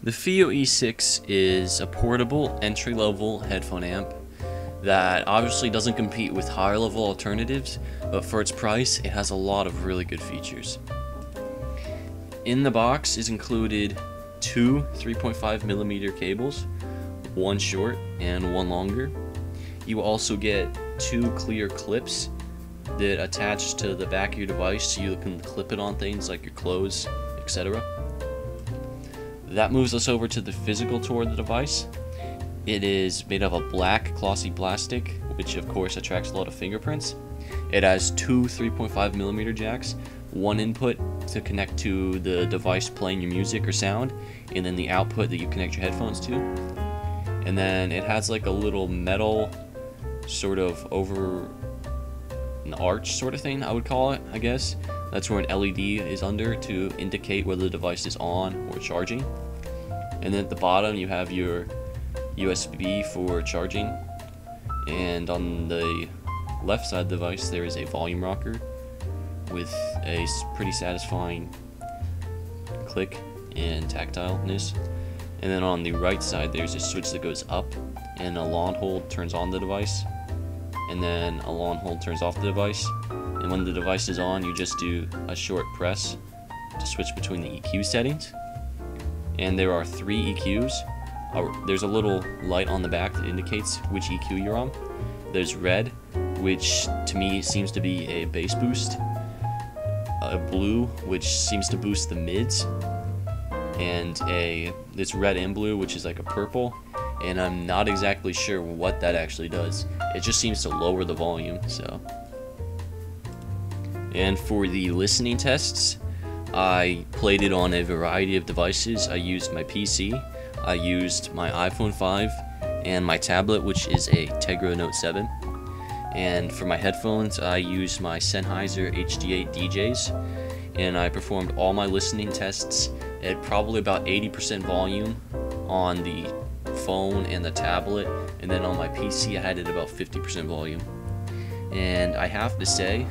The FiiO E6 is a portable, entry-level headphone amp that obviously doesn't compete with higher-level alternatives, but for its price, it has a lot of really good features. In the box is included two 3.5mm cables, one short and one longer. You also get two clear clips that attach to the back of your device so you can clip it on things like your clothes, etc. That moves us over to the physical tour of the device. It is made of a black glossy plastic, which of course attracts a lot of fingerprints. It has two 3.5mm jacks, one input to connect to the device playing your music or sound, and then the output that you connect your headphones to. And then it has like a little metal sort of over an arch sort of thing, I would call it, I guess. That's where an LED is under to indicate whether the device is on or charging. And then at the bottom you have your USB for charging. And on the left side of the device there is a volume rocker with a pretty satisfying click and tactileness. And then on the right side there's a switch that goes up, and a long hold turns on the device, and then a long hold turns off the device. And when the device is on, you just do a short press to switch between the EQ settings. And there are three EQs. There's a little light on the back that indicates which EQ you're on. There's red, which to me seems to be a bass boost. A blue, which seems to boost the mids. And this red and blue, which is like a purple. And I'm not exactly sure what that actually does. It just seems to lower the volume, so. And for the listening tests, I played it on a variety of devices. I used my PC, I used my iPhone 5, and my tablet, which is a Tegra Note 7. And for my headphones, I used my Sennheiser HD8 DJs, and I performed all my listening tests at probably about 80% volume on the phone and the tablet, and then on my PC I had it about 50% volume. And I have to say,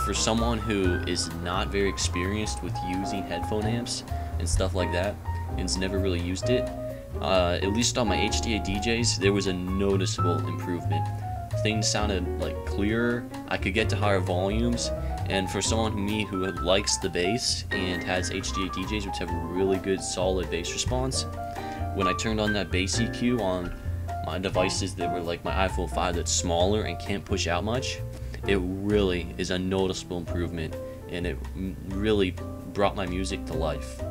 for someone who is not very experienced with using headphone amps and stuff like that, and has never really used it, at least on my HD8 DJs, there was a noticeable improvement. Things sounded like clearer, I could get to higher volumes, and for someone like me who likes the bass and has HD8 DJs which have a really good solid bass response, when I turned on that bass EQ on my devices that were like my iPhone 5 that's smaller and can't push out much, it really is a noticeable improvement, and it really brought my music to life.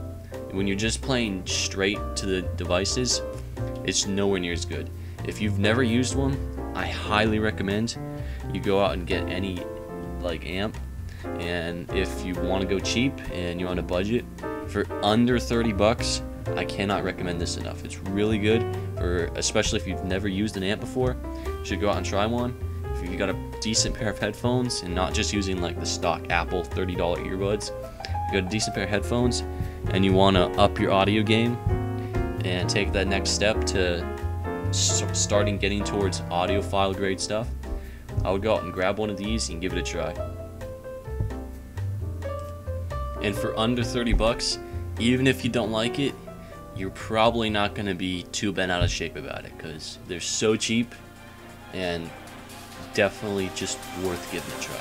When you're just playing straight to the devices, it's nowhere near as good. If you've never used one, I highly recommend you go out and get any like amp. And if you want to go cheap and you're on a budget, for under 30 bucks, I cannot recommend this enough. It's really good, especially if you've never used an amp before. You should go out and try one. If you got a decent pair of headphones and not just using like the stock Apple $30 earbuds, you got a decent pair of headphones and you want to up your audio game and take that next step to starting getting towards audiophile grade stuff, I would go out and grab one of these and give it a try. And for under 30 bucks, even if you don't like it, you're probably not going to be too bent out of shape about it, because they're so cheap and definitely just worth giving a try.